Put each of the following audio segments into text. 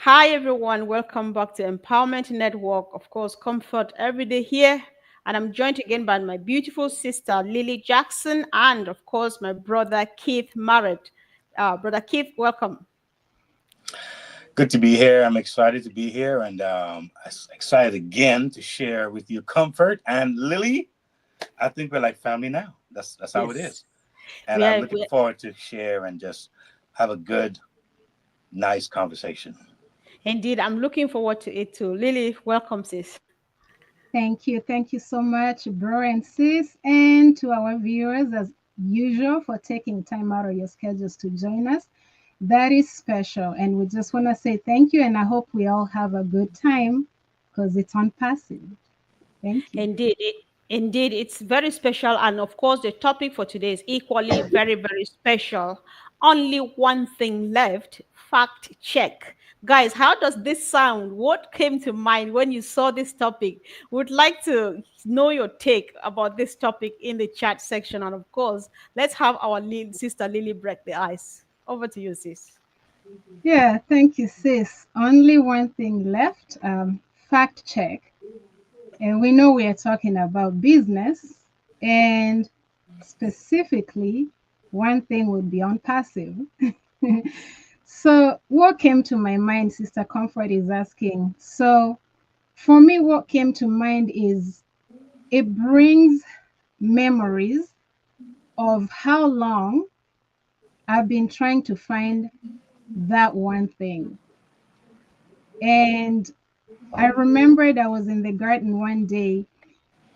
Hi, everyone. Welcome back to Empowerment Network. Of course, comfort every day here. And I'm joined again by my beautiful sister, Lily Jackson, and of course, my brother, Keith Marrett. Brother Keith, welcome. Good to be here. I'm excited to be here and excited again to share with you comfort. And Lily, I think we're like family now. That's how it Yes, is. And we I'm are. looking forward to share and just have a good, nice conversation. Indeed, I'm looking forward to it too. Lily, welcome, sis. Thank you. Thank you so much, bro and sis, and to our viewers, as usual, for taking time out of your schedules to join us. That is special. And we just want to say thank you. And I hope we all have a good time because it's on passive. Thank you. Indeed, indeed, it's very special. And of course, the topic for today is equally very, very special. Only one thing left, fact check. Guys, how does this sound? What came to mind when you saw this topic? Would like to know your take about this topic in the chat section. And of course, let's have our sister Lily break the ice. Over to you, sis. Yeah, thank you, sis. Only one thing left, fact check. And we know we are talking about business. And specifically, one thing would be on passive. So, what came to my mind, Sister Comfort is asking. So, for me, what came to mind is it brings memories of how long I've been trying to find that one thing. And I remembered I was in the garden one day,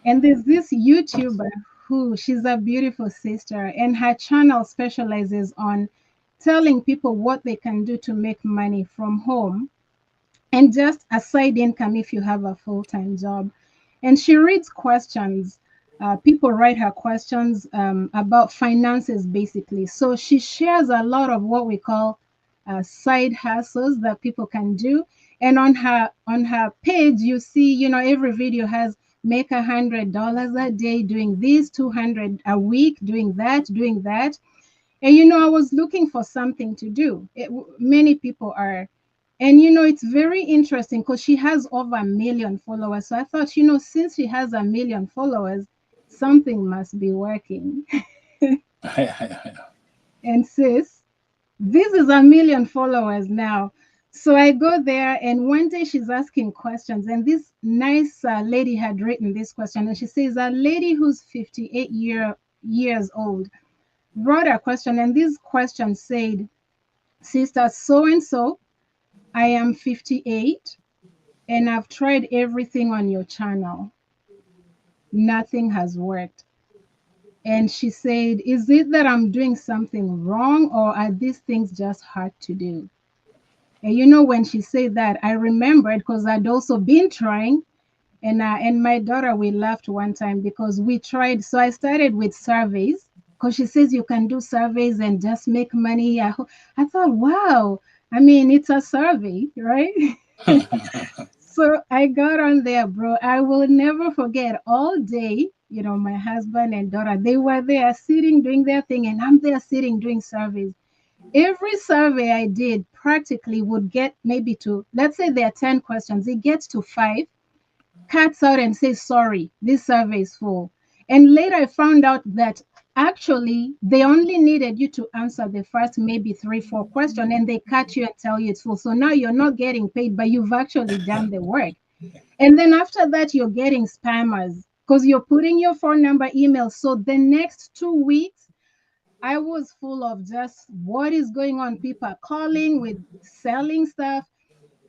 and there's this YouTuber who she's a beautiful sister, and her channel specializes on telling people what they can do to make money from home and just a side income if you have a full-time job. And she reads questions. People write her questions about finances, basically. So she shares a lot of what we call side hustles that people can do. And on her page, you see, every video has make $100 a day doing this, 200 a week doing that, doing that. And I was looking for something to do. Many people are. And it's very interesting because she has over 1 million followers. So I thought, since she has 1 million followers, something must be working. And sis, this is 1 million followers now. So I go there, and one day she's asking questions, and this nice lady had written this question, and she says, a lady who's 58 years old wrote a question, and this question said, Sister so and so, I am 58 and I've tried everything on your channel. Nothing has worked. And she said, is it that I'm doing something wrong, or are these things just hard to do? And when she said that, I remembered because I'd also been trying. And my daughter, we laughed one time because we tried. So I started with surveys because she says you can do surveys and just make money. I thought, wow, I mean, it's a survey, right? So I got on there, bro. I will never forget all day, my husband and daughter, they were there sitting doing their thing, and I'm there sitting doing surveys. Every survey I did practically would get maybe to, let's say there are 10 questions, it gets to 5, cuts out and says, sorry, this survey is full. And later I found out that actually they only needed you to answer the first maybe 3, 4 questions, and they cut you and tell you it's full. So now you're not getting paid, but you've actually done the work. And then after that, you're getting spammers because you're putting your phone number, email. So the next 2 weeks, I was full of just what is going on. People are calling with selling stuff.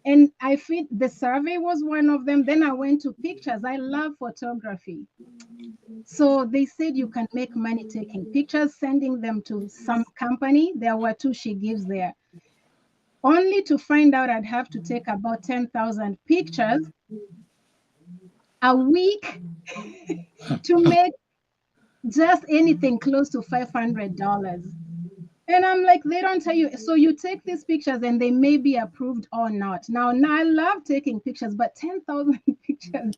And I think the survey was one of them. Then I went to pictures. I love photography. So they said you can make money taking pictures, sending them to some company. There were 2 she gives there. Only to find out I'd have to take about 10,000 pictures a week to make just anything close to $500. And I'm like, they don't tell you. So you take these pictures and they may be approved or not. Now I love taking pictures, but 10,000 pictures,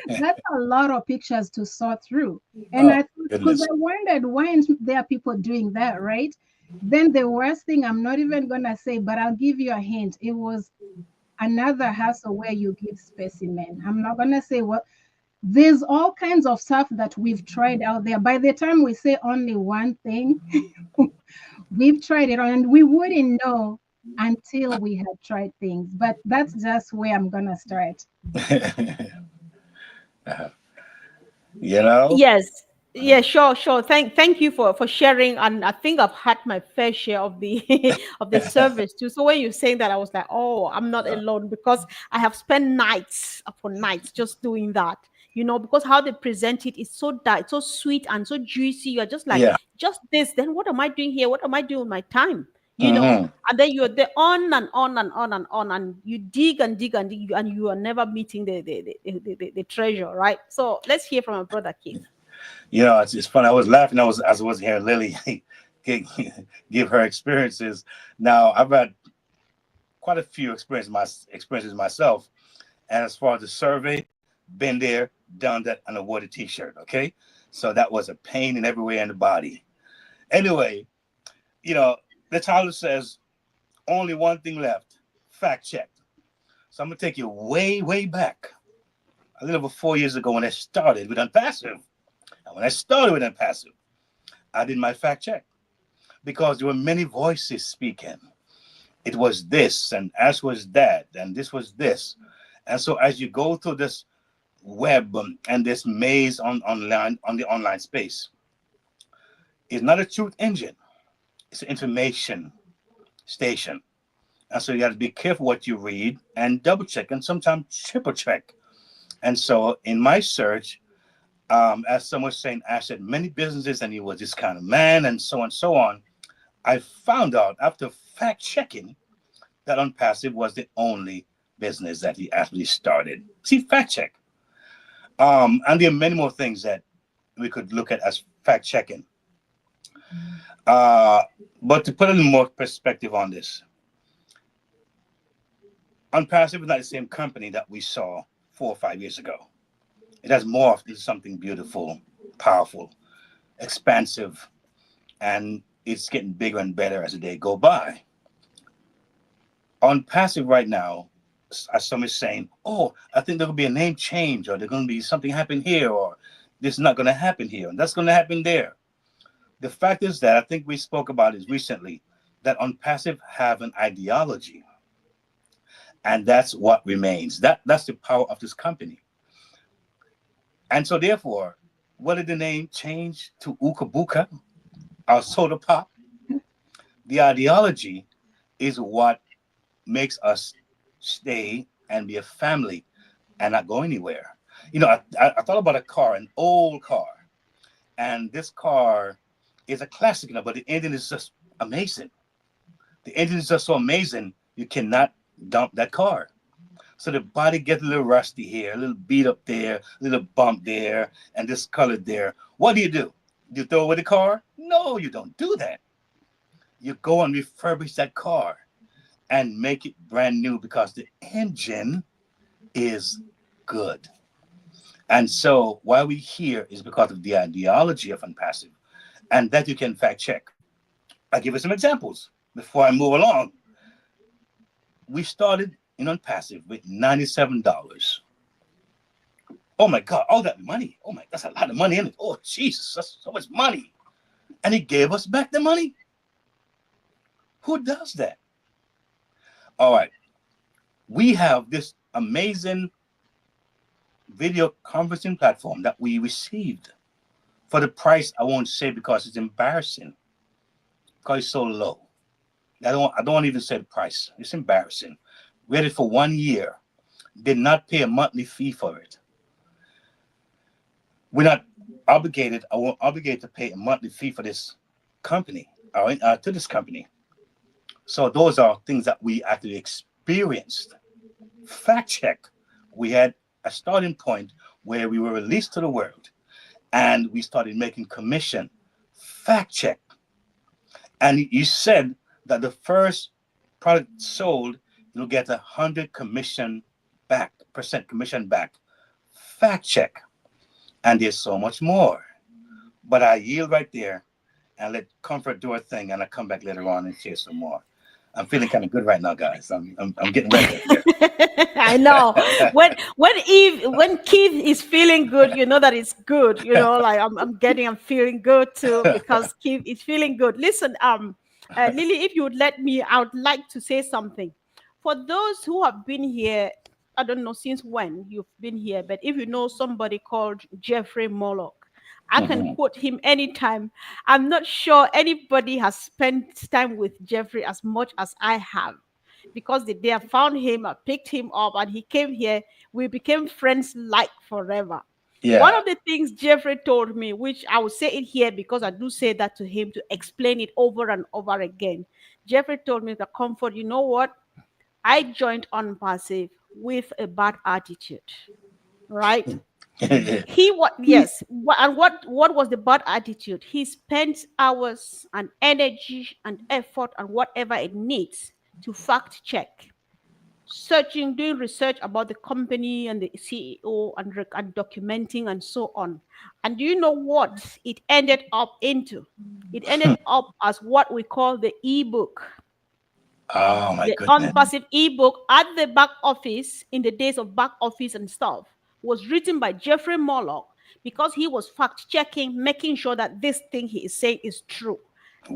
that's a lot of pictures to sort through. And Oh, I thought, because goodness. I wondered, why aren't there people doing that, right? Then the worst thing, I'm not even going to say, but I'll give you a hint. another hustle where you give specimen. I'm not gonna say what. There's all kinds of stuff that we've tried out there. By the time we say only one thing, we've tried it and we wouldn't know until we had tried things. But that's just where I'm gonna start. you know? Yes. Yeah, sure, sure. Thank you for sharing. And I think I've had my fair share of the of the service too. So when you're saying that, I was like, oh, I'm not alone, because I have spent nights upon nights just doing that. Because how they present it is it's so sweet and so juicy. You're just like, Yeah. just this. Then what am I doing here? What am I doing with my time? You know, Hmm. and then you're there on and on and on and on, and you dig and dig and dig, and you are never meeting the treasure, right? So let's hear from our brother Keith. It's funny. I was laughing. As I was hearing Lily give give her experiences. Now I've had quite a few experiences myself, and as far as the survey, been there, done that, and awarded T-shirt. Okay, so that was a pain in every way in the body. Anyway, you know, the title says only one thing left. Fact check. So I'm gonna take you way, way back, a little over 4 years ago when I started with Unpassive. And when I started with Unpassive, I did my fact check because there were many voices speaking. It was this, and as was that, and this was this. And so as you go through this web and this maze on the online space, it's not a truth engine, it's an information station. And so you got to be careful what you read and double check and sometimes triple check. And so in my search, as someone was saying, I said many businesses and he was this kind of man and so on and so on. I found out after fact checking that Unpassive was the only business that he actually started. See, fact check. And there are many more things that we could look at as fact checking. Uh, but to put a little more perspective on this, Unpassive is not the same company that we saw 4 or 5 years ago. It has morphed into something beautiful, powerful, expansive, and it's getting bigger and better as the day go by. Unpassive right now, as some is saying, oh, I think there will be a name change, or there's going to be something happen here, or this is not going to happen here, and that's going to happen there. The fact is that I think we spoke about this recently, that Unpassive have an ideology, and that's what remains. That's the power of this company. And so therefore, whether the name change to Uka Buka or Soda Pop, the ideology is what makes us stay and be a family and not go anywhere. I thought about a car, an old car, and this car is a classic, but the engine is just amazing. The engine is just so amazing, you cannot dump that car. So the body gets a little rusty here, a little beat up there, a little bump there, and discolored there. What do? Do you throw away the car? No, you don't do that. You go and refurbish that car and make it brand new because the engine is good. And so why we here is because of the ideology of Unpassive, and that you can fact check. I'll give you some examples before I move along. We started in Unpassive with $97. Oh my God, all that money. Oh my, that's a lot of money in it. Oh Jesus, that's so much money. And he gave us back the money. Who does that? All right. We have this amazing video conferencing platform that we received for the price. I won't say because it's embarrassing, because it's so low. I don't even say the price. It's embarrassing. We had it for 1 year. Did not pay a monthly fee for it. We're not obligated. I won't obligate to pay a monthly fee for this company, or to this company. So those are things that we actually experienced. Fact check. We had a starting point where we were released to the world, and we started making commission. Fact check. And you said that the first product sold, you'll get 100% commission back. Fact check. And there's so much more. But I yield right there and let Comfort do her thing, and I come back later on and share some more. I'm feeling kind of good right now, guys. I'm getting ready here. I know. When Keith is feeling good, you know that it's good. You know, like I'm feeling good too because Keith is feeling good. Listen, Lily, if you would let me, I would like to say something. For those who have been here, I don't know since when you've been here, but if you know somebody called Jeffrey Moloch, I can Mhm. quote him anytime. I'm not sure anybody has spent time with Jeffrey as much as I have because the day I found him, I picked him up, and he came here. We became friends like forever. One Yeah. of the things Jeffrey told me, which I will say it here because I do say that to him to explain it over and over again. Jeffrey told me the comfort, you know what? I joined Unpassive with a bad attitude, right? He what yes, and what was the bad attitude? He spent hours and energy and effort and whatever it needs to fact check, searching, doing research about the company and the CEO and documenting and so on. And do you know what it ended up into? It ended up as what we call the ebook, Oh my the goodness. unpassive ebook at the back office in the days of back office and stuff was written by Jeffrey Moloch because he was fact checking, making sure that this thing he is saying is true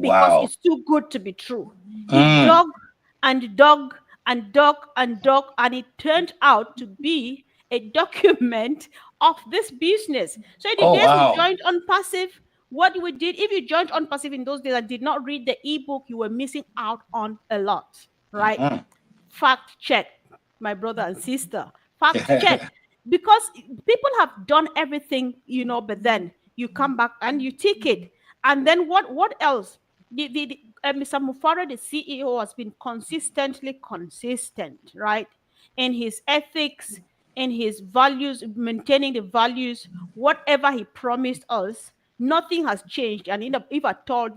because Wow. it's too good to be true. He Mm. dug and dug and dug and dug, and it turned out to be a document of this business. So in the Oh days we wow. joined on passive, what we did, if you joined on passive in those days and did not read the ebook, you were missing out on a lot, right? Mhm. Fact check, my brother and sister. Fact check. Because people have done everything, but then you come back and you take it. And then what else? Mr. Mufara, the CEO, has been consistently consistent, right? In his ethics, in his values, maintaining the values, whatever he promised us, nothing has changed. And if at all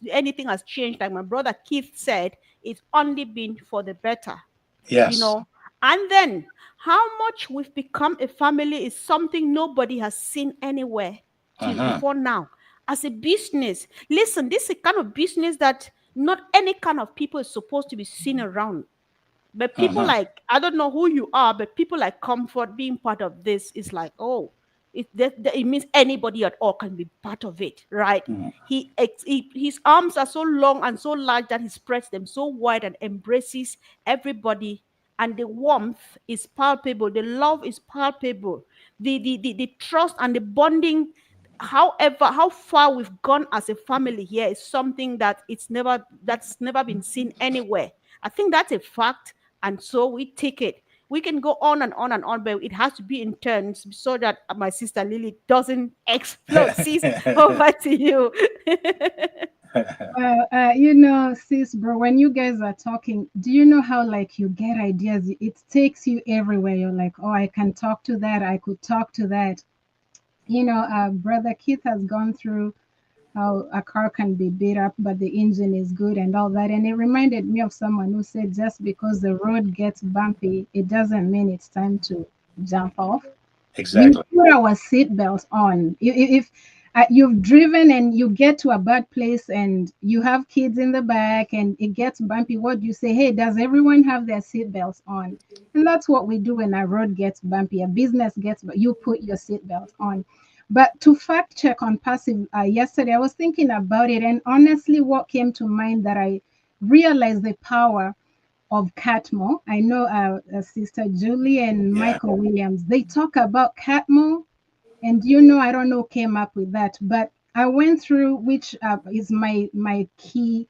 anything has changed, like my brother Keith said, it's only been for the better, you Yes. know. And then how much we've become a family is something nobody has seen anywhere till Mhm. before now. As a business, listen, this is a kind of business that not any kind of people is supposed to be seen around. But people Mhm. like, I don't know who you are, but people like Comfort being part of this is like, oh, it means anybody at all can be part of it, right? Mhm. His arms are so long and so large that he spreads them so wide and embraces everybody. And the warmth is palpable, the love is palpable, the trust and the bonding. However, how far we've gone as a family here is something that's never been seen anywhere. I think that's a fact, and so we take it. We can go on and on and on, but it has to be in turns so that my sister Lily doesn't explode. Sis, over to you. Sis, bro, when you guys are talking, do you know how like you get ideas? It takes you everywhere. You're like, oh, I can talk to that. I could talk to that. Brother Keith has gone through how a car can be beat up, but the engine is good and all that. And it reminded me of someone who said, just because the road gets bumpy, it doesn't mean it's time to jump off. We Exactly. put our seatbelts on. If you've driven and you get to a bad place and you have kids in the back and it gets bumpy, what do you say? Hey, does everyone have their seatbelts on? And that's what we do when a road gets bumpy, a business gets, but you put your seatbelt on. But to fact check on passive, yesterday I was thinking about it, and honestly, what came to mind that I realized the power of Catmull. I know Sister Julie and Yeah. Michael Williams, they talk about Catmull, and I don't know, came up with that, but I went through which is my key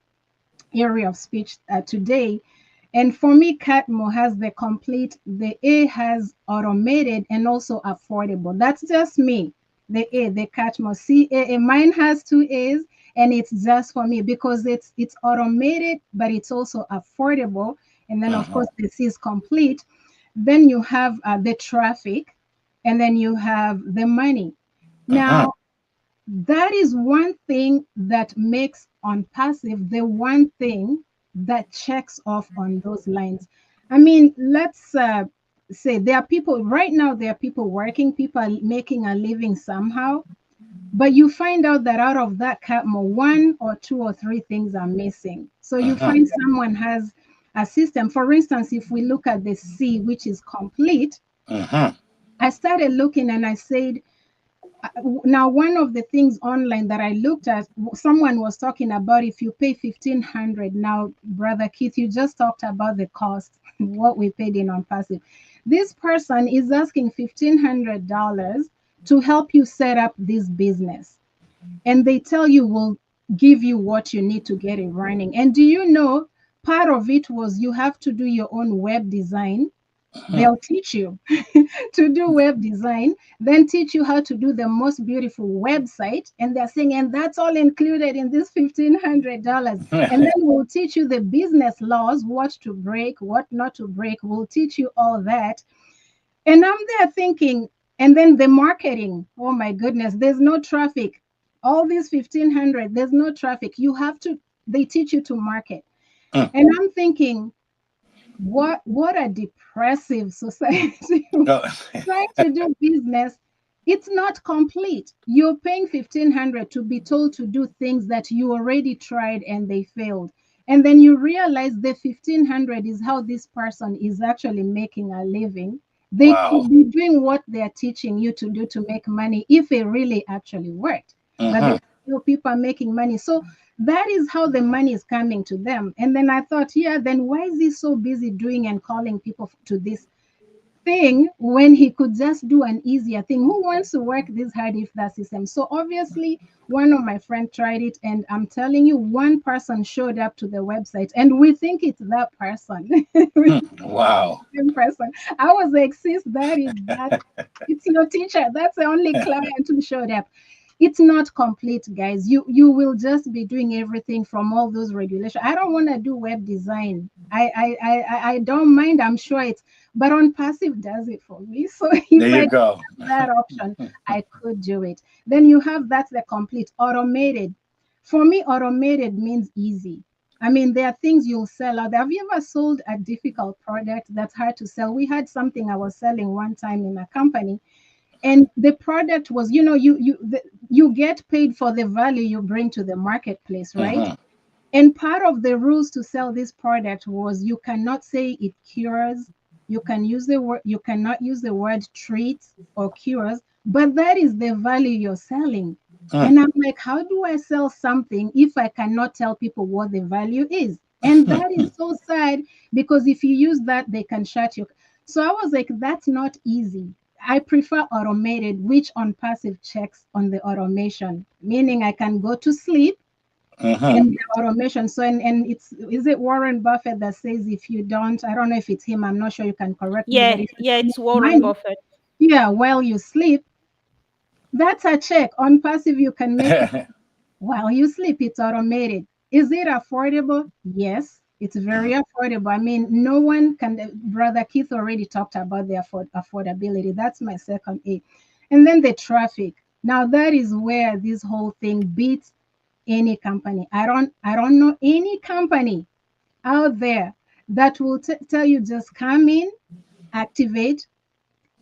area of speech today. And for me, Catmull has the A has automated and also affordable. That's just me. The Catmull CAA, mine has two A's, and it's just for me because it's automated, but it's also affordable. And then of Mhm. course the C is complete. Then you have the traffic, and then you have the money. Mhm. Now, that is one thing that makes on passive the one thing that checks off on those lines. I mean, let's say there are people right now, there are people working, people are making a living somehow, But you find out that out of that CAPMO, one or two or three things are missing. So you Uh-huh. find someone has a system. For instance, if we look at the C, which is complete, Uh-huh. I started looking and I said, now one of the things online that I looked at, someone was talking about if you pay 1,500. Now, brother Keith, you just talked about the cost, what we paid in on passive. This person is asking $1,500 to help you set up this business, and they tell you we'll give you what you need to get it running. And do you know, part of it was you have to do your own web design. Uh-huh. They'll teach you to do web design, then teach you how to do the most beautiful website. And they're saying, and that's all included in this $1,500. And then we'll teach you the business laws, what to break, what not to break. We'll teach you all that. And I'm there thinking, and then the marketing, oh my goodness, there's no traffic. All these 1,500, there's no traffic. You have to, they teach you to market. Uh, And I'm thinking, what a depressive society. oh, Trying to do business, it's not complete. You're paying 1,500 to be told to do things that you already tried and they failed. And then you realize the 1,500 is how this person is actually making a living. They wow. could be doing what they're teaching you to do to make money if it really actually worked. But Uh-huh. there's still people are making money. So that is how the money is coming to them. And then I thought, yeah, then why is he so busy doing and calling people to this thing when he could just do an easier thing? Who wants to work this hard if that's system? So obviously one of my friends tried it, and I'm telling you, one person showed up to the website and we think it's that person. We Hmm. Wow. same person. I was like, sis, that is that. It's your teacher. That's the only client who showed up. It's not complete, guys. You will just be doing everything from all those regulations. I don't want to do web design. I don't mind. I'm sure it's, but on passive does it for me. So There if I you have go. that option, I could do it. Then you have that's the complete automated. For me, automated means easy. I mean, there are things you'll sell out there. Have you ever sold a difficult product that's hard to sell? We had something I was selling one time in a company, and the product was, you get paid for the value you bring to the marketplace, right? Uh-huh. And part of the rules to sell this product was you cannot say it cures. You cannot use the word treats or cures, but that is the value you're selling. Uh, And I'm like, how do I sell something if I cannot tell people what the value is? And that is so sad, because if you use that, they can shut you. So I was like, that's not easy. I prefer automated, which on passive checks on the automation, meaning I can go to sleep uh-huh. and the automation. So, and it's, is it Warren Buffett that says if you don't, I don't know if it's him, I'm not sure, you can correct me, Yeah, but if you yeah, don't it's make Warren money, Buffett. yeah, while you sleep, that's a check. On passive, you can make while you sleep. It's automated. Is it affordable? Yes, it's very affordable. I mean, no one can, Brother Keith already talked about the affordability. That's my second A. And then the traffic. Now that is where this whole thing beats any company. I don't know any company out there that will tell you just come in, activate,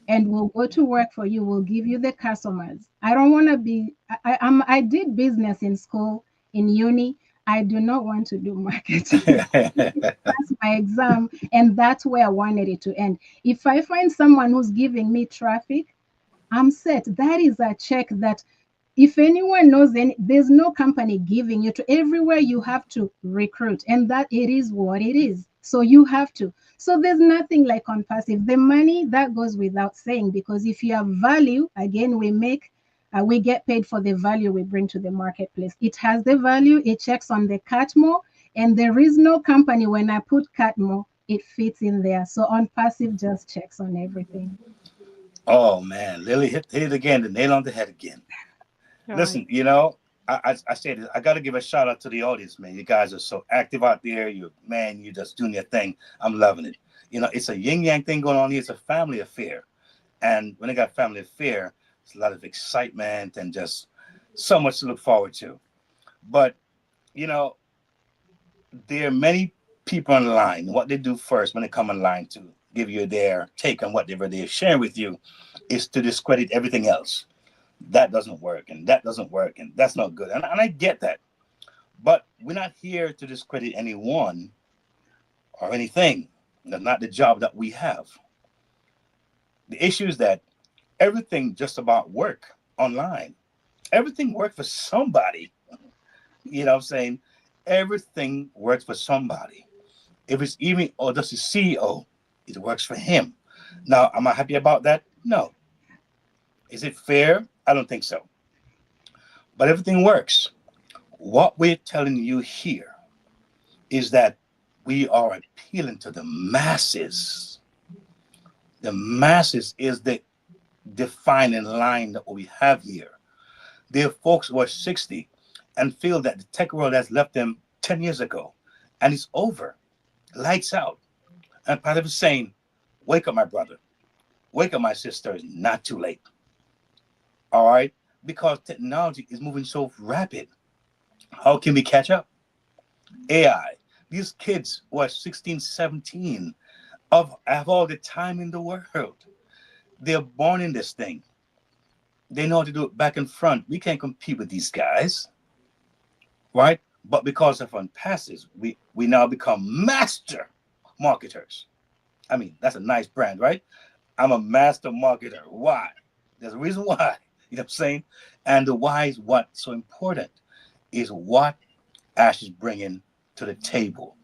and we'll go to work for you. We'll give you the customers. I don't want to be. I did business in school, in uni. I do not want to do marketing. That's my exam, and that's where I wanted it to end. If I find someone who's giving me traffic, I'm set. That is a check that, if anyone knows, any, there's no company giving you to, everywhere you have to recruit, and that it is what it is. So you have to. So there's nothing like on passive. The money that goes without saying, because if you have value, again, we get paid for the value we bring to the marketplace. It has the value. It checks on the CATMO, and there is no company when I put CATMO, it fits in there. So on passive just checks on everything. Oh man, Lily hit it again, the nail on the head again. All right. Listen, I said it, I got to give a shout out to the audience, man. You guys are so active out there. You just doing your thing. I'm loving it. It's a yin yang thing going on here. It's a family affair, and when they got family affair, it's a lot of excitement and just so much to look forward to. But you know, there are many people online. What they do first when they come online to give you their take on whatever they're sharing with you is to discredit everything else. that doesn't work, and that doesn't work, and that's not good. And I get that. But we're not here to discredit anyone or anything. That's not the job that we have. The issue is that everything just about work online. Everything works for somebody. You know what I'm saying? Everything works for somebody. If it's even, or just the CEO, it works for him. Now, am I happy about that? No. Is it fair? I don't think so. But everything works. What we're telling you here is that we are appealing to the masses. The masses is the defining line that we have here. There are folks who are 60 and feel that the tech world has left them 10 years ago and it's over. Lights out. And part of it saying, wake up, my brother. Wake up, my sister. It's not too late. All right? Because technology is moving so rapid. How can we catch up? AI. These kids who are 16, 17 have all the time in the world. They're born in this thing. They know how to do it back and front. We can't compete with these guys, right? But because of Unpassive, we now become master marketers. I mean, that's a nice brand, right? I'm a master marketer. Why? There's a reason why. You know what I'm saying? And the why is what's so important is what Ash is bringing to the table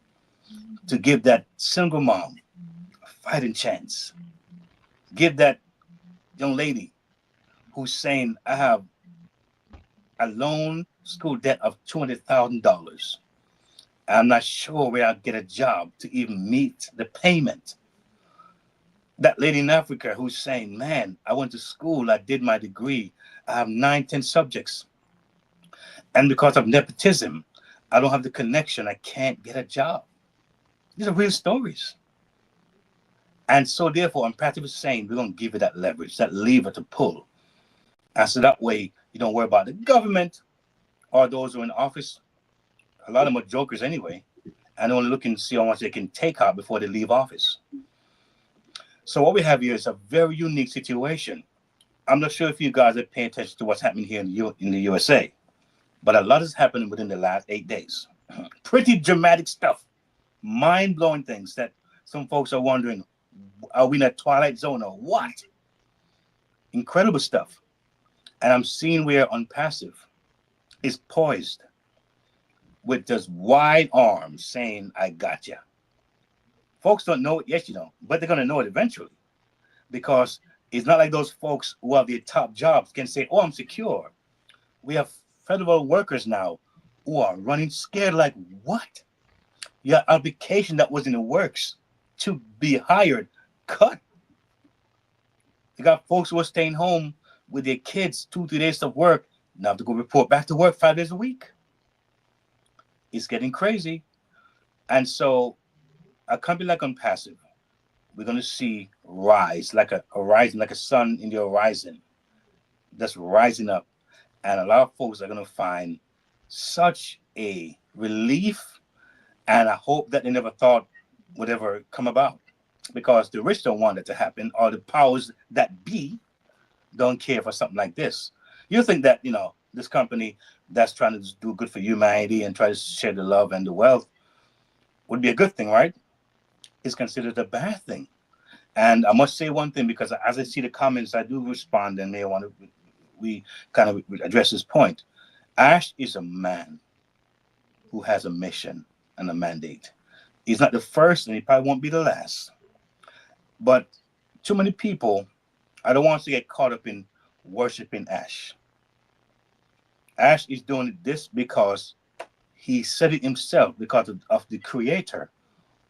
to give that single mom a fighting chance. Give that young lady who's saying, I have a loan school debt of $200,000. I'm not sure where I'll get a job to even meet the payment. That lady in Africa who's saying, man, I went to school, I did my degree, I have 9, 10 subjects. And because of nepotism, I don't have the connection, I can't get a job. These are real stories. And so therefore, Empathic is saying, we're going to give you that leverage, that lever to pull. And so that way, you don't worry about the government or those who are in office. A lot of them are jokers anyway, and only looking to see how much they can take out before they leave office. So what we have here is a very unique situation. I'm not sure if you guys are paying attention to what's happening here in the USA, but a lot has happened within the last 8 days. Pretty dramatic stuff, mind-blowing things that some folks are wondering, are we in a twilight zone or what? Incredible stuff. And I'm seeing where Unpassive is poised with just wide arms saying, I got you. Folks don't know it yet, you know, but they're going to know it eventually because it's not like those folks who have their top jobs can say, oh, I'm secure. We have federal workers now who are running scared like, what? Your application that was in the works to be hired, cut. You got folks who are staying home with their kids 2, 3 days of work, now have to go report back to work 5 days a week. It's getting crazy. And so a company like Unpassive, we're going to see rise, like a horizon, like a sun in the horizon, that's rising up. And a lot of folks are going to find such a relief. And I hope that they never thought would ever come about because the rich don't want it to happen, or the powers that be don't care for something like this. You think that, you know, this company that's trying to do good for humanity and try to share the love and the wealth would be a good thing, right? It's considered a bad thing. And I must say one thing, because as I see the comments, I do respond and they want to, we kind of address this point. Ash is a man who has a mission and a mandate. He's not the first and he probably won't be the last. But too many people, I don't want to get caught up in worshiping Ash. Ash is doing this because he said it himself, because of the creator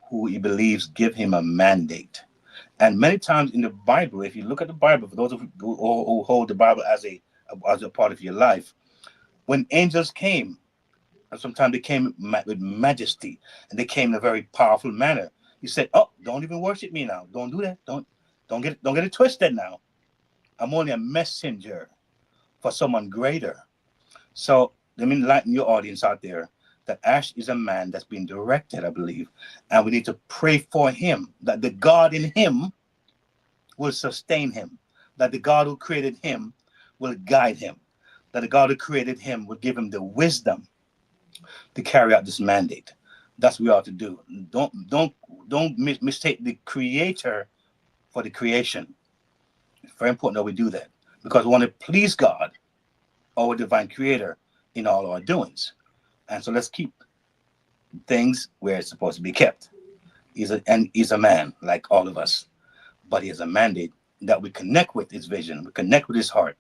who he believes give him a mandate. And many times in the Bible, if you look at the Bible, for those who hold the Bible as a part of your life, when angels came, and sometimes they came with majesty, and they came in a very powerful manner. He said, "Oh, don't even worship me now. Don't do that. Don't get it twisted now. I'm only a messenger for someone greater." So let me enlighten your audience out there that Ash is a man that's been directed, I believe, and we need to pray for him, that the God in him will sustain him, that the God who created him will guide him, that the God who created him will give him the wisdom to carry out this mandate. That's what we ought to do. Don't mistake the creator for the creation. It's very important that we do that because we want to please God, our divine creator, in all our doings. And so let's keep things where it's supposed to be kept. He's a man like all of us, but he has a mandate that we connect with his vision, we connect with his heart,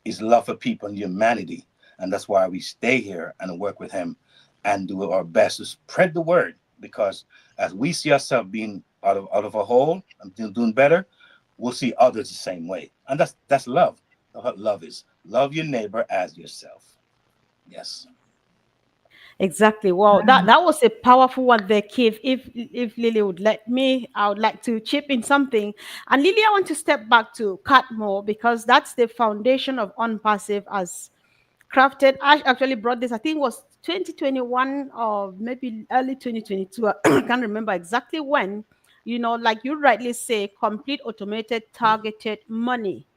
his love for people and humanity. And that's why we stay here and work with him and do our best to spread the word. Because as we see ourselves being out of a hole and doing better, we'll see others the same way. And that's love. That's what love is. Love your neighbor as yourself. Yes. Exactly. Wow, that was a powerful one there, Keith. If Lily would let me, I would like to chip in something. And Lily, I want to step back to Catmore because that's the foundation of Unpassive as crafted. I actually brought this, I think it was 2021 or maybe early 2022. I can't remember exactly when. Like you rightly say, complete automated targeted money.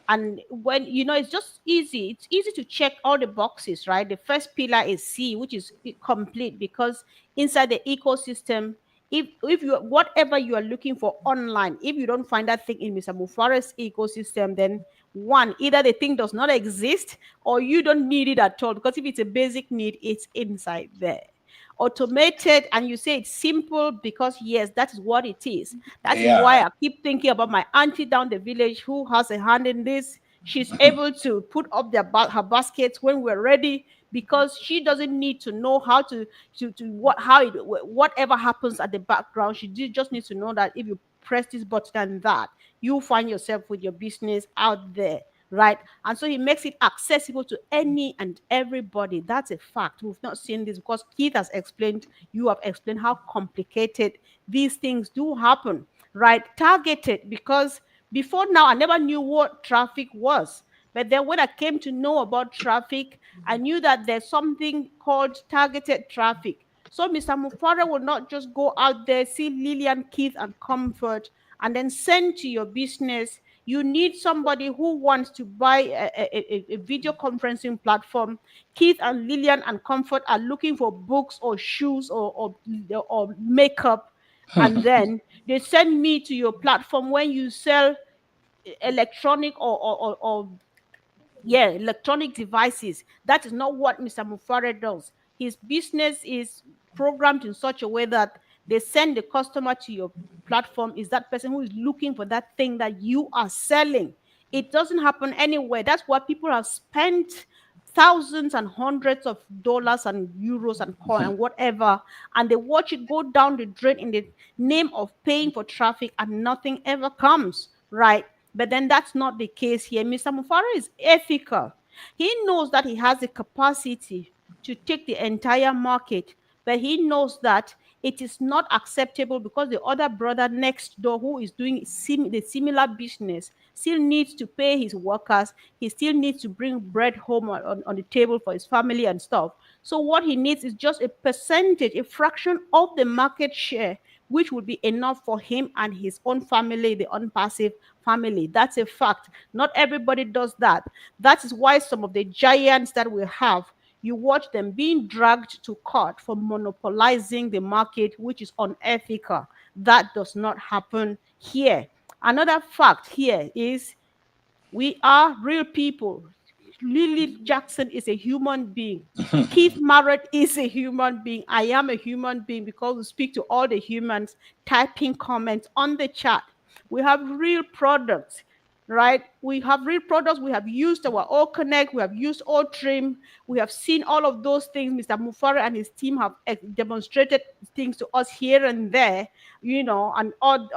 And when it's just easy, it's easy to check all the boxes, right? The first pillar is C, which is complete, because inside the ecosystem, if you whatever you are looking for online, if you don't find that thing in Mr. Mufara's ecosystem, then one, either the thing does not exist or you don't need it at all, because if it's a basic need, it's inside there. Automated, and you say it's simple because yes, that is what it is. That is why AI. I keep thinking about my auntie down the village who has a hand in this. She's able to put up her baskets when we're ready, because she doesn't need to know how to what how it whatever happens at the background. Just needs to know that if you press this button and that, you find yourself with your business out there, right? And so he makes it accessible to any and everybody. That's a fact. We've not seen this because Keith has explained, you have explained how complicated these things do happen, right? Targeted, because before now I never knew what traffic was. But then when I came to know about traffic, I knew that there's something called targeted traffic. So Mr. Mufara will not just go out there, see Lillian, Keith, and Comfort, and then send to your business. You need somebody who wants to buy a video conferencing platform. Keith and Lillian and Comfort are looking for books or shoes or makeup, and then they send me to your platform when you sell electronic or yeah, electronic devices. That is not what Mr. Mufare does. His business is programmed in such a way that they send the customer to your platform is that person who is looking for that thing that you are selling. It doesn't happen anywhere. That's why people have spent thousands and hundreds of dollars and euros and coin and whatever, and they watch it go down the drain in the name of paying for traffic, and nothing ever comes, right? But then that's not the case here. Mr. Mufara is ethical. He knows that he has the capacity to take the entire market, but he knows that it is not acceptable because the other brother next door who is doing the similar business still needs to pay his workers. He still needs to bring bread home on the table for his family and stuff. So what he needs is just a percentage, a fraction of the market share, which would be enough for him and his own family, the unpassive family. That's a fact. Not everybody does that. That is why some of the giants that we have, you watch them being dragged to court for monopolizing the market, which is unethical. That does not happen here. Another fact here is we are real people. Lily Jackson is a human being. Keith Marrett is a human being. I am a human being because we speak to all the humans, typing comments on the chat. We have real products, right? We have real products. We have used our All Connect. We have used All Trim. We have seen all of those things. Mr. Mufara and his team have demonstrated things to us here and there, and all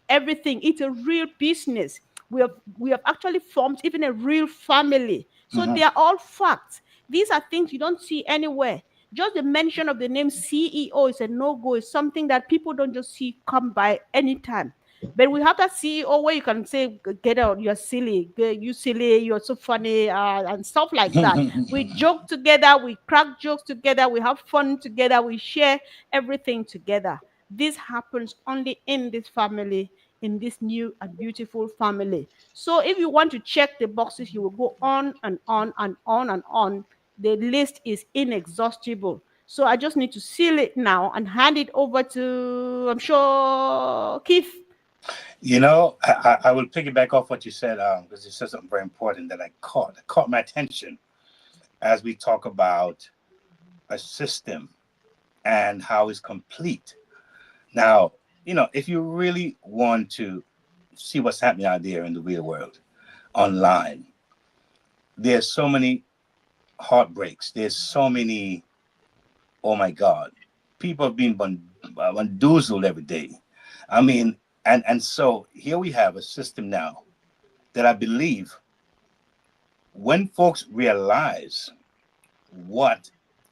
everything. It's a real business. We have actually formed even a real family. So Mhm. they are all facts. These are things you don't see anywhere. Just the mention of the name CEO is a no-go. It's something that people don't just see come by anytime. But we have that CEO where you can say, "Get out, you're silly, you silly, you're so funny," and stuff like that. We joke together, we crack jokes together, we have fun together, we share everything together. This happens only in this family. in this new and beautiful family. So if you want to check the boxes, you will go on and on and on and on. The list is inexhaustible. So I just need to seal it now and hand it over to, I'm sure, Keith. I will piggyback off what you said because you said something very important that I caught my attention as we talk about a system and how it's complete. Now, if you really want to see what's happening out there in the real world online, there's so many heartbreaks. There's so many, oh my God, people are being bamboozled every day. I mean, and so here we have a system now that I believe when folks realize what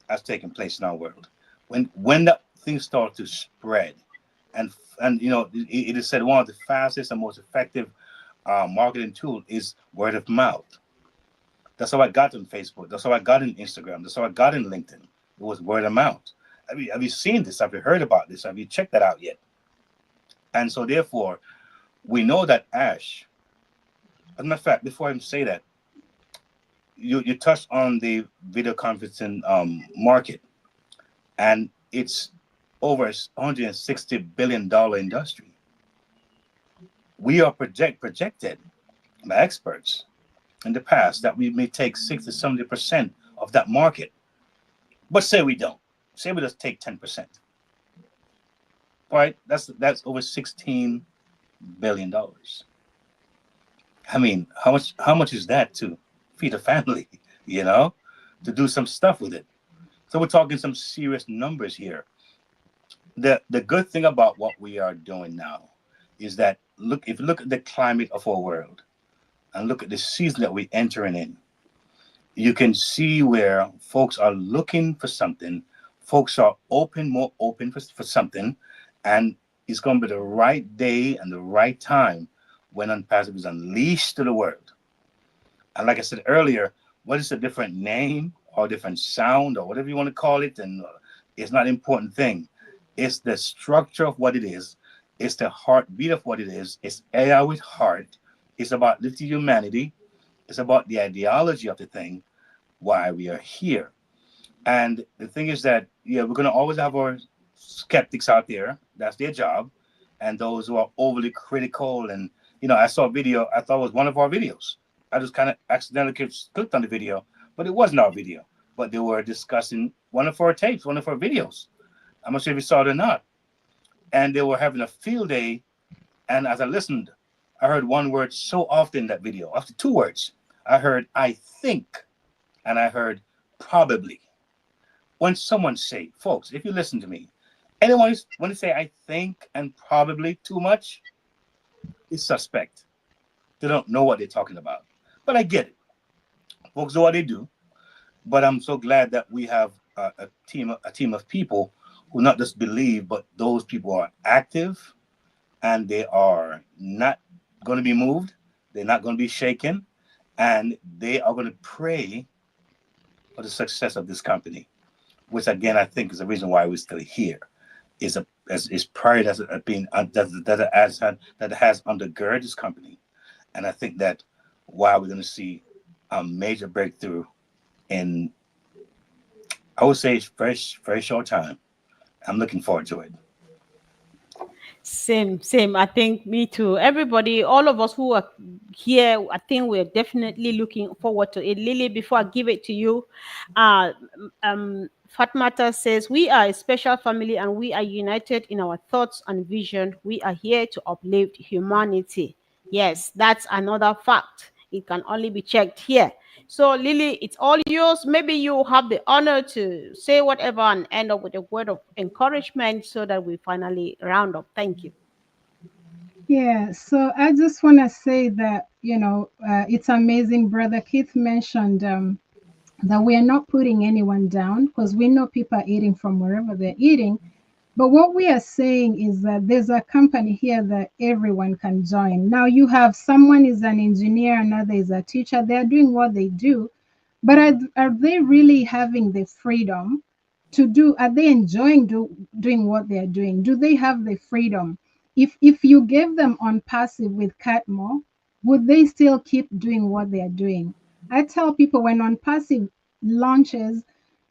has taken place in our world, when that things start to spread, and it is said one of the fastest and most effective marketing tool is word of mouth. That's how I got on Facebook. That's how I got in Instagram. That's how I got in LinkedIn. It was word of mouth. Have you seen this? Have you heard about this? Have you checked that out yet? And so therefore, we know that Ash, as a matter of fact, before I even say that, you touched on the video conferencing market, and it's over $160 billion industry. We are projected by experts in the past that we may take 60 to 70% of that market. But say we don't. Say we just take 10%. Right? That's over $16 billion. I mean, how much is that to feed a family, to do some stuff with it? So we're talking some serious numbers here. The good thing about what we are doing now is that if you look at the climate of our world and look at the season that we're entering in, you can see where folks are looking for something. Folks are more open for something, and it's going to be the right day and the right time when Unpassive is unleashed to the world. And like I said earlier, what is a different name or different sound or whatever you want to call it, and it's not an important thing. It's the structure of what it is. It's the heartbeat of what it is. It's AI with heart. It's about lifting humanity. It's about the ideology of the thing, why we are here. And the thing is that, yeah, we're going to always have our skeptics out there. That's their job. And those who are overly critical. And, I saw a video, I thought it was one of our videos. I just kind of accidentally clicked on the video, but it wasn't our video. But they were discussing one of our tapes, one of our videos. I'm not sure if you saw it or not. And they were having a field day. And as I listened, I heard one word so often in that video. After two words, I heard I think, and I heard probably. When someone say, folks, if you listen to me, anyone when they say I think and probably too much, is suspect. They don't know what they're talking about. But I get it. Folks do what they do. But I'm so glad that we have a team of people who not just believe, but those people are active and they are not going to be moved. They're not going to be shaken. And they are going to pray for the success of this company, which again, I think is the reason why we're still here. Is pride as being that has undergirded this company. And I think that while we're going to see a major breakthrough in, I would say, very, very short time, I'm looking forward to it. Same. I think me too. Everybody, all of us who are here, I think we're definitely looking forward to it. Lily, before I give it to you, uh, Fatmata says, we are a special family and we are united in our thoughts and vision. We are here to uplift humanity. Yes, that's another fact. It can only be checked here. So, Lily, it's all yours. Maybe you have the honor to say whatever and end up with a word of encouragement so that we finally round up. Thank you. Yeah, so I just want to say that, it's amazing. Brother Keith mentioned that we are not putting anyone down because we know people are eating from wherever they're eating. But what we are saying is that there's a company here that everyone can join. Now you have someone is an engineer, another is a teacher. They're doing what they do, but are they really having the freedom to do? Are they enjoying doing what they're doing? Do they have the freedom? if you gave them on passive with Catmo, would they still keep doing what they are doing? I tell people when on passive launches,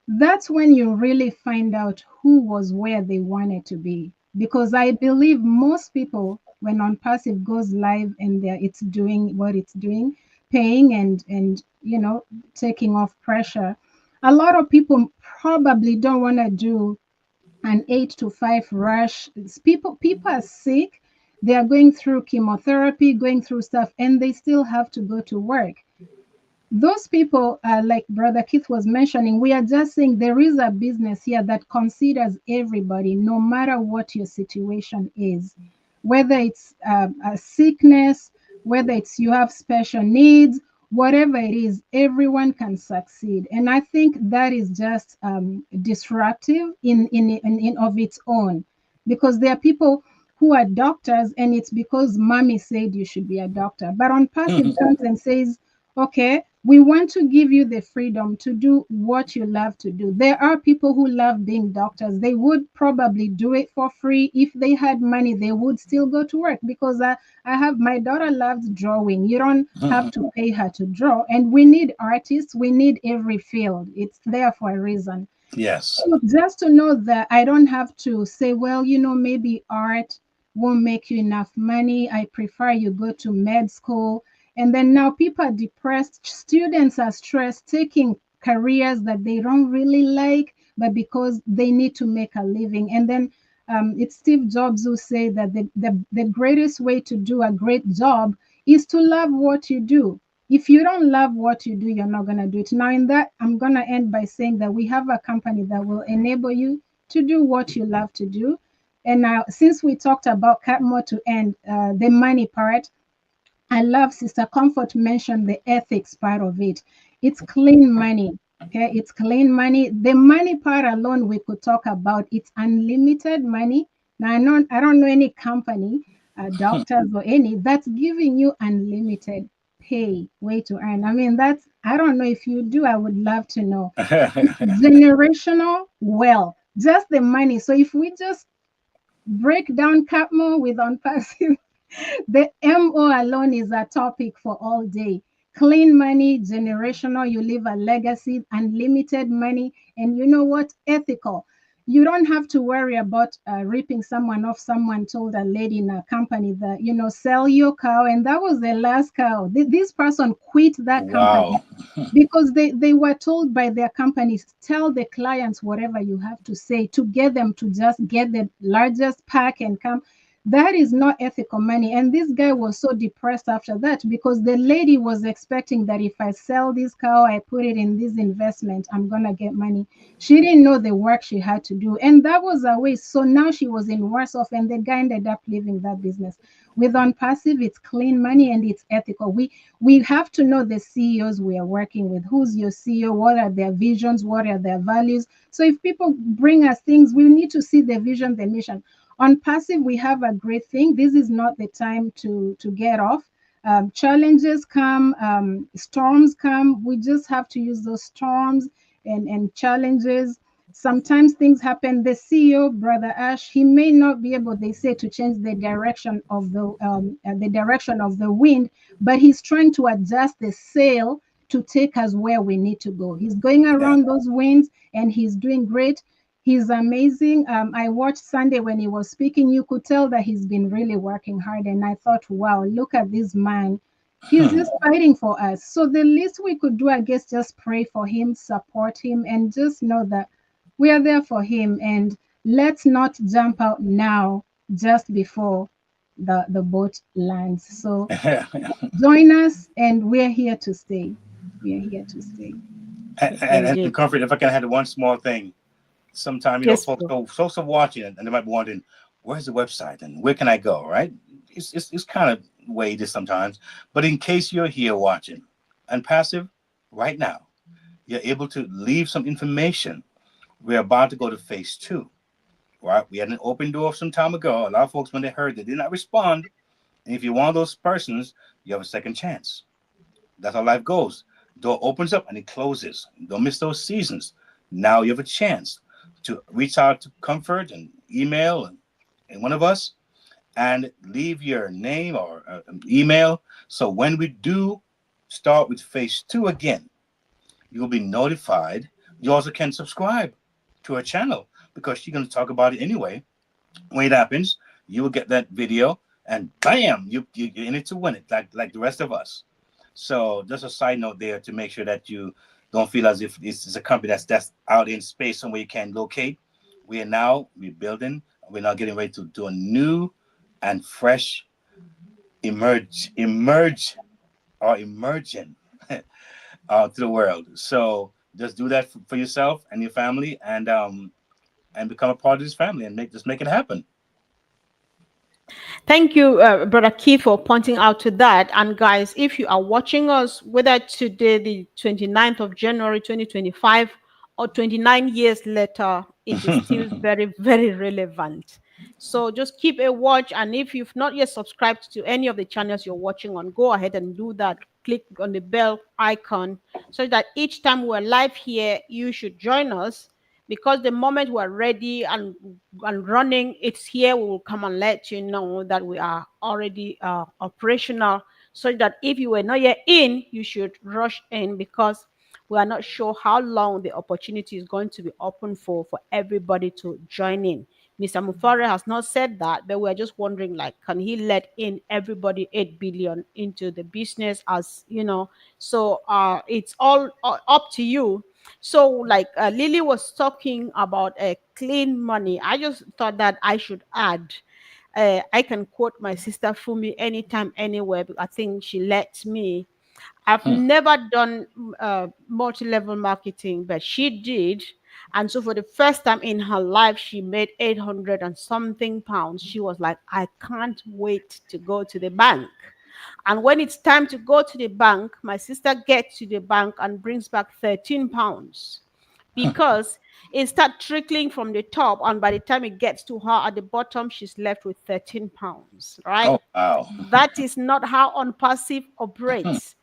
that's when you really find out who was where they wanted to be. Because I believe most people, when on passive goes live and it's doing what it's doing, paying and taking off pressure, a lot of people probably don't want to do an 8 to 5 rush. People are sick. They are going through chemotherapy, going through stuff, and they still have to go to work. Those people, like Brother Keith was mentioning, we are just saying there is a business here that considers everybody, no matter what your situation is, whether it's a sickness, whether it's you have special needs, whatever it is, everyone can succeed. And I think that is just disruptive in of its own, because there are people who are doctors, and it's because mommy said you should be a doctor. But on passive comes and says, okay, we want to give you the freedom to do what you love to do. There are people who love being doctors. They would probably do it for free. If they had money, they would still go to work, because I have my daughter loves drawing. You don't have to pay her to draw. And we need artists. We need every field. It's there for a reason. Yes. So just to know that I don't have to say, well, maybe art won't make you enough money. I prefer you go to med school. And then now people are depressed. Students are stressed, taking careers that they don't really like, but because they need to make a living. And then it's Steve Jobs who said that the greatest way to do a great job is to love what you do. If you don't love what you do, you're not going to do it. Now, in that, I'm going to end by saying that we have a company that will enable you to do what you love to do. And now, since we talked about Catmo to end, the money part, I love Sister Comfort mentioned the ethics part of it. It's clean money. Okay, it's clean money. The money part alone we could talk about. It's unlimited money. Now I don't know any company, doctors or any that's giving you unlimited pay way to earn. I mean I don't know if you do. I would love to know. Generational wealth, just the money. So if we just break down Capmo with unpassive, the MO alone is a topic for all day. Clean money, generational, you leave a legacy, unlimited money, and you know what? Ethical. You don't have to worry about ripping someone off. Someone told a lady in a company that, sell your cow, and that was the last cow. This person quit that company Wow. because they were told by their companies, tell the clients whatever you have to say to get them to just get the largest pack and come. That is not ethical money. And this guy was so depressed after that because the lady was expecting that if I sell this cow, I put it in this investment, I'm going to get money. She didn't know the work she had to do. And that was a waste. So now she was in worse off, and the guy ended up leaving that business. With Unpassive, it's clean money and it's ethical. We have to know the CEOs we are working with. Who's your CEO? What are their visions? What are their values? So if people bring us things, we need to see the vision, the mission. On passive, we have a great thing. This is not the time to get off. Challenges come, storms come. We just have to use those storms and challenges. Sometimes things happen. The CEO, Brother Ash, he may not be able, they say, to change the direction of the wind, but he's trying to adjust the sail to take us where we need to go. He's going Yeah. around those winds, and he's doing great. He's amazing. I watched Sunday when he was speaking. You could tell that he's been really working hard. And I thought, wow, look at this man. He's just fighting for us. So the least we could do, I guess, just pray for him, support him, and just know that we are there for him. And let's not jump out now just before the boat lands. So join us, and we're here to stay. We're here to stay. And Indeed. comfort, if I can add one small thing. Sometime, Yes, folks bro. folks are watching it and they might be wondering, where's the website and where can I go, right? It's kind of way it is sometimes. But in case you're here watching and passive right now, you're able to leave some information. We're about to go to phase 2, right? We had an open door some time ago. A lot of folks, when they heard, they did not respond. And if you're one of those persons, you have a second chance. That's how life goes. Door opens up and it closes. Don't miss those seasons. Now you have a chance to reach out to Comfort and email and one of us and leave your name or email. So when we do start with phase two again, you will be notified. You also can subscribe to her channel because she's going to talk about it anyway. When it happens, you will get that video, and bam, you're in it to win it, like the rest of us. So just a side note there to make sure that you don't feel as if this is a company that's out in space somewhere you can locate. We are now rebuilding. We're now getting ready to do a new and fresh emerging to the world. So just do that for yourself and your family, and become a part of this family, and make it happen. Thank you, Brother Keith, for pointing out to that. And guys, if you are watching us, whether today, the 29th of January 2025, or 29 years later, it is still very, very relevant. So just keep a watch. And if you've not yet subscribed to any of the channels you're watching on, go ahead and do that. Click on the bell icon so that each time we're live here, you should join us, because the moment we're ready and running, it's here. We will come and let you know that we are already operational, so that if you were not yet in, you should rush in, because we are not sure how long the opportunity is going to be open for everybody to join in. Mr. Mufare has not said that, but we're just wondering, like, can he let in everybody 8 billion into the business, as you know? So it's all up to you. So, like Lily was talking about clean money, I just thought that I should add. I can quote my sister Fumi anytime, anywhere, because I think she lets me. I've Hmm. never done multi-level marketing, but she did. And so for the first time in her life, she made 800 and something pounds. She was like, I can't wait to go to the bank. And when it's time to go to the bank, my sister gets to the bank and brings back 13 pounds, because it starts trickling from the top. And by the time it gets to her at the bottom, she's left with 13 pounds, right? Oh wow. That is not how Unpassive operates.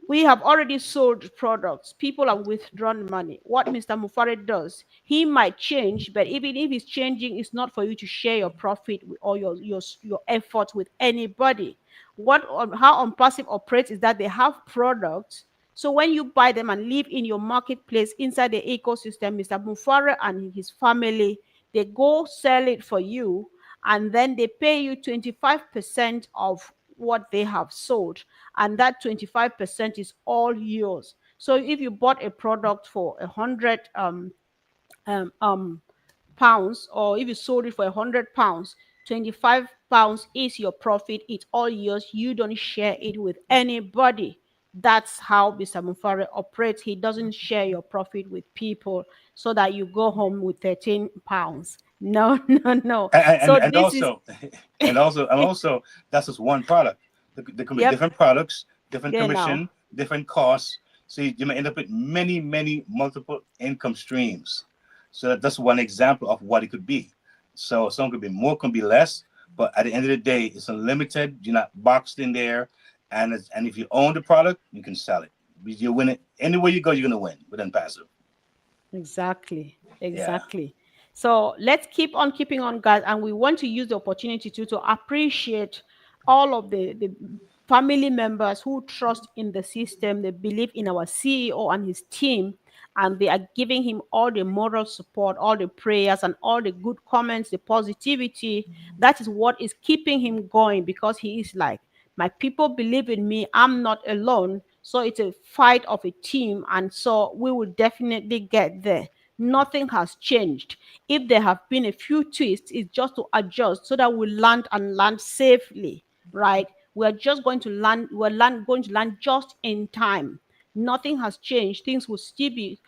We have already sold products. People have withdrawn money. What Mr. Mufare does, he might change, but even if he's changing, it's not for you to share your profit with, or your effort with anybody. How Unpassive operates is that they have products. So when you buy them and live in your marketplace inside the ecosystem, Mr. Mufare and his family, they go sell it for you, and then they pay you 25% of what they have sold, and that 25% is all yours. So if you bought a product for 100 um, um, pounds, or if you sold it for 100 pounds, 25 pounds is your profit. It's all yours. You don't share it with anybody. That's how Mr. Mufare operates. He doesn't share your profit with people so that you go home with 13 pounds. No, no, no. So And this is, also, and also that's just one product. There could be yep, different products, different genau. commission, different costs. So you may end up with many multiple income streams. So that's one example of what it could be. So some could be more, could be less, but at the end of the day, it's unlimited. You're not boxed in there, and if you own the product, you can sell it. You win it anywhere you go. You're gonna win with Unpassive. Exactly. Yeah. Exactly. So let's keep on keeping on, guys. And we want to use the opportunity to appreciate all of the family members who trust in the system. They believe in our CEO and his team, and they are giving him all the moral support, all the prayers, and all the good comments, the positivity. That is what is keeping him going, because he is like, my people believe in me. I'm not alone. So it's a fight of a team. And so we will definitely get there. Nothing has changed. If there have been a few twists, it's just to adjust so that we land and land safely, right? We're just going to land, going to land just in time. Nothing has changed. Things will still be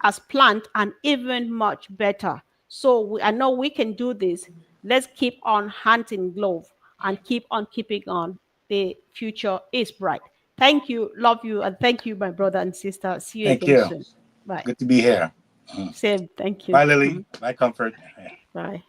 as planned and even much better. So I know we can do this. Let's keep on hunting glove and keep on keeping on. The future is bright. Thank you, love you, and thank you, my brother and sister. See you Thank again you. soon. Bye. Good to be here. Mhm. Same. Thank you. Bye, Lily. Mhm. Bye, Comfort. Bye.